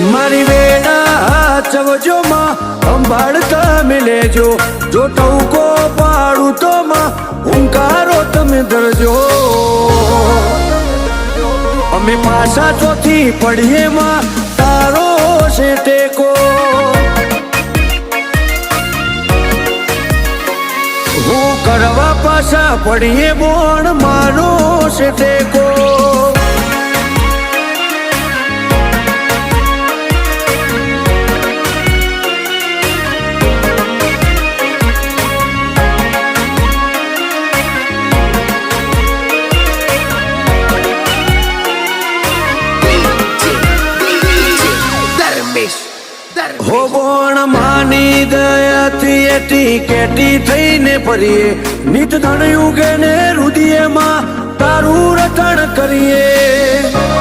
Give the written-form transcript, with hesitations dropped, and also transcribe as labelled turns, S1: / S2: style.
S1: મારી વેડા ચવજો માં સંભાળતા મિલેજો, જો ટવકો પાડું તો માં હુંકારો તમે ધરજો. અમે પાછા ચોથી પડીએ માં તારો છે ટેકો, હું કરવા પાછા પડીએ બોણ મારો છે ટેકો. હો બોણ માની દયાથી એટી કેટી થઈને ફરીએ, નિત ધણ યુગે ને રુદિયે માં તારું રટણ કરીએ.